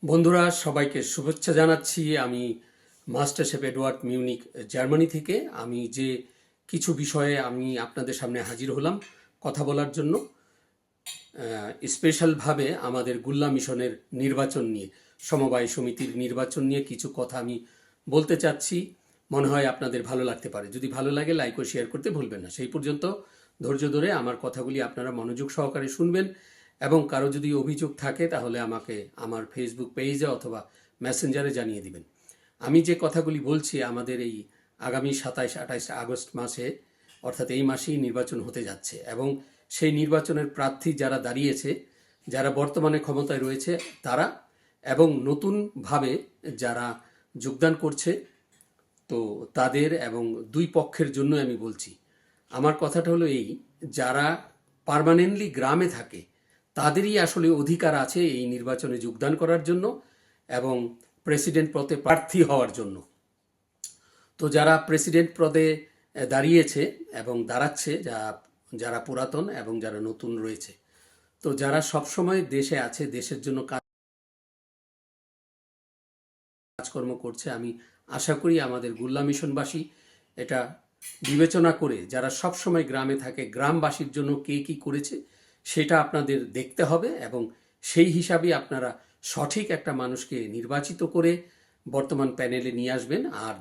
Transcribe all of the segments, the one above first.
বন্ধুরা সবাইকে শুভেচ্ছা জানাচ্ছি। আমি master chef Edward Munich Germany থেকে। আমি যে কিছু বিষয়ে আমি আপনাদের সামনে হাজির হলাম কথা বলার জন্য, স্পেশালভাবে আমাদের গুল্লা মিশনের নির্বাচন নিয়ে, সমবায় সমিতির নির্বাচন নিয়ে কিছু কথা আমি বলতে চাচ্ছি। মনে হয় আপনাদের ভালো লাগতে পারে। যদি ভালো লাগে লাইক ও শেয়ার করতে ভুলবেন না। সেই পর্যন্ত ধৈর্য ধরে আমার কথাগুলি আপনারা মনোযোগ সহকারে শুনবেন এবং কারো যদি অভিযোগ থাকে তাহলে আমাকে আমার ফেসবুক পেজে অথবা মেসেঞ্জারে জানিয়ে দিবেন। আমি যে কথাগুলি বলছি, আমাদের এই আগামী 27-28 আগস্ট মাসে, অর্থাৎ এই মাসেই নির্বাচন হতে যাচ্ছে এবং সেই নির্বাচনের প্রার্থী যারা দাঁড়িয়েছে, যারা বর্তমানে ক্ষমতায় রয়েছে তারা, এবং নতুনভাবে যারা যোগদান করছে, তো তাদের এবং দুই পক্ষের জন্য আমি বলছি। আমার কথাটা হলো এই, যারা পার্মানেন্টলি গ্রামে থাকে তাদেরই আসলে অধিকার আছে এই নির্বাচনে যোগদান করার জন্য এবং প্রেসিডেন্ট পদে প্রার্থী হওয়ার জন্য। তো যারা প্রেসিডেন্ট পদে দাঁড়িয়েছে এবং দাঁড়াচ্ছে, যারা পুরাতন এবং যারা নতুন রয়েছে, তো যারা সবসময় দেশে আছে, দেশের জন্য কাজকর্ম করছে, আমি আশা করি আমাদের গুল্লা মিশনবাসী এটা বিবেচনা করে, যারা সবসময় গ্রামে থাকে, গ্রামবাসীর জন্য কে কী করেছে সেটা আপনাদের দেখতে হবে এবং সেই হিসাবে আপনারা সঠিক একটা মানুষকে নির্বাচিত করে বর্তমান প্যানেলে নিয়ে আসবেন। আর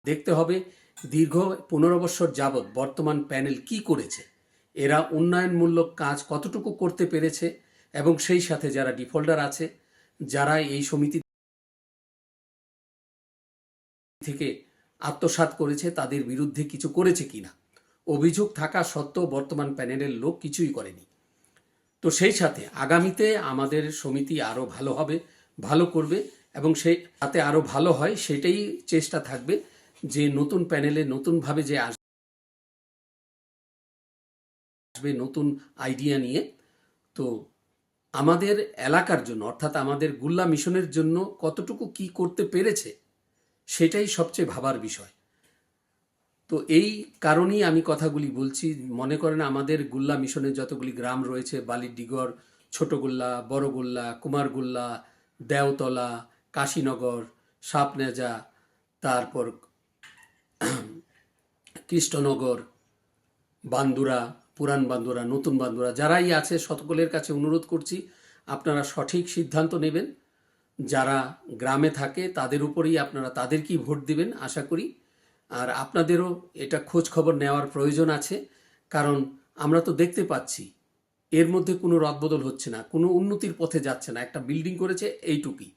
দেখতে হবে দীর্ঘ 15 বছর যাবৎ বর্তমান প্যানেল কি করেছে, এরা উন্নয়নমূলক কাজ কতটুকু করতে পেরেছে এবং সেই সাথে যারা ডিফল্টার আছে, যারা এই সমিতি থেকে আত্মসাৎ করেছে, তাদের বিরুদ্ধে কিছু করেছে কিনা। অভিযোগ থাকা সত্ত্বেও বর্তমান প্যানেলের লোক কিছুই করেনি। তো সেই সাথে আগামীতে আমাদের সমিতি আরও ভালো হবে, ভালো করবে এবং সেই তাতে আরও ভালো হয় সেটাই চেষ্টা থাকবে, যে নতুন প্যানেলে নতুনভাবে যে আসবে নতুন আইডিয়া নিয়ে। তো আমাদের এলাকার জন্য, অর্থাৎ আমাদের গুল্লা মিশনের জন্য কতটুকু কি করতে পেরেছে সেটাই সবচেয়ে ভাবার বিষয়। তো এই কারণেই আমি কথাগুলি বলছি। মনে করেন আমাদের গুল্লা মিশনের যতগুলি গ্রাম রয়েছে, বালিডিগড়, ছোটগোল্লা, বড়গোল্লা, কুমারগোল্লা, দেওতলা, কাশীনগর, সাপনেজা, তারপর কৃষ্ণনগর, বান্দুরা, পুরান বান্দুরা, নতুন বান্দুরা, যারাই আছে সকলের কাছে অনুরোধ করছি আপনারা সঠিক সিদ্ধান্ত নেবেন। যারা গ্রামে থাকে তাদের উপরেই আপনারা তাদেরকেই ভোট দিবেন আশা করি। আর আপনাদেরও এটা খোঁজ খবর নেওয়ার প্রয়োজন আছে, কারণ আমরা তো দেখতে পাচ্ছি এর মধ্যে কোনো রদবদল হচ্ছে না, কোনো উন্নতির পথে যাচ্ছে না। একটা বিল্ডিং করেছে এইটুকুই।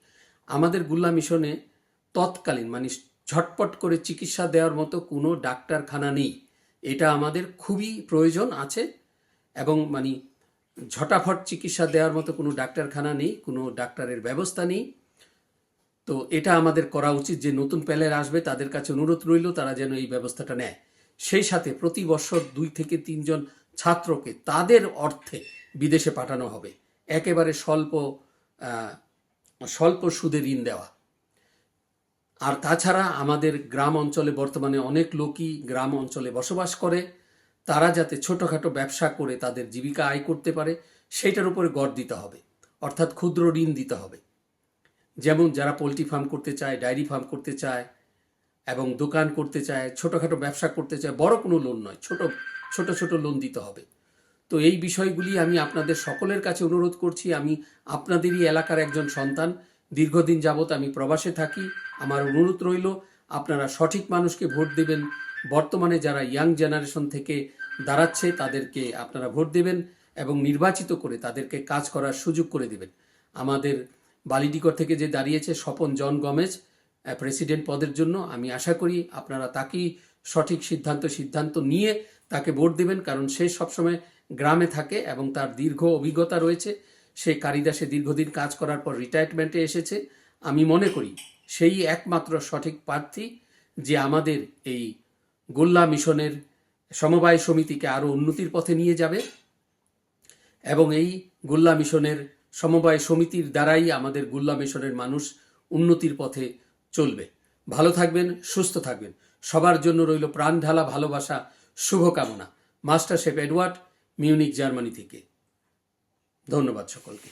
আমাদের গুল্লা মিশনে তৎকালীন মানে ঝটপট করে চিকিৎসা দেওয়ার মতো কোনো ডাক্তারখানা নেই। এটা আমাদের খুবই প্রয়োজন আছে এবং মানে ঝটাফট চিকিৎসা দেওয়ার মতো কোনো ডাক্তারখানা নেই, কোনো ডাক্তারের ব্যবস্থা নেই। তো এটা আমাদের করা উচিত, যে নতুন প্যানেল আসবে তাদের কাছে অনুরোধ রইল তারা যেন এই ব্যবস্থাটা নেয়। সেই সাথে প্রতি বছর 2 থেকে 3 জন ছাত্রকে তাদের অর্থে বিদেশে পাঠানো হবে, একেবারে স্বল্প সুদে ঋণ দেওয়া। আর তাছাড়া আমাদের গ্রাম অঞ্চলে বর্তমানে অনেক লোকই গ্রাম অঞ্চলে বসবাস করে, তারা যাতে ছোটোখাটো ব্যবসা করে তাদের জীবিকা আয় করতে পারে সেইটার উপরে গড় দিতে হবে, অর্থাৎ ক্ষুদ্র ঋণ দিতে হবে। যেমন যারা পোলট্রি ফার্ম করতে চায়, ডায়েরি ফার্ম করতে চায় এবং দোকান করতে চায়, ছোটোখাটো ব্যবসা করতে চায়, বড় কোনো লোন নয়, ছোট ছোট লোন দিতে হবে। তো এই বিষয়গুলি আমি আপনাদের সকলের কাছে অনুরোধ করছি। আমি আপনাদেরই এলাকার একজন সন্তান, দীর্ঘদিন যাবৎ আমি প্রবাসে থাকি। আমার অনুরোধ রইল আপনারা সঠিক মানুষকে ভোট দেবেন। বর্তমানে যারা ইয়াং জেনারেশন থেকে দাঁড়াচ্ছে তাদেরকে আপনারা ভোট দেবেন এবং নির্বাচিত করে তাদেরকে কাজ করার সুযোগ করে দেবেন। আমাদের বালিডিগড় থেকে যে দাঁড়িয়েছে স্বপন জন গমেজ প্রেসিডেন্ট পদের জন্য, আমি আশা করি আপনারা তাকেই সঠিক সিদ্ধান্ত নিয়ে তাকে ভোট দেবেন, কারণ সে সবসময় গ্রামে থাকে এবং তার দীর্ঘ অভিজ্ঞতা রয়েছে। সে কারিদাসে দীর্ঘদিন কাজ করার পর রিটায়ারমেন্টে এসেছে। আমি মনে করি সেই একমাত্র সঠিক প্রার্থী, যে আমাদের এই গোল্লা মিশনের সমবায় সমিতিকে আরও উন্নতির পথে নিয়ে যাবে এবং এই গোল্লা মিশনের সমবায় সমিতির দ্বারাই আমাদের গোল্লা মিশনের মানুষ উন্নতির পথে চলবে। ভালো থাকবেন, সুস্থ থাকবেন। সবার জন্য রইল প্রাণ ঢালা ভালোবাসা, শুভকামনা। Master chef Edward, Munich Germany থেকে। ধন্যবাদ সকলকে।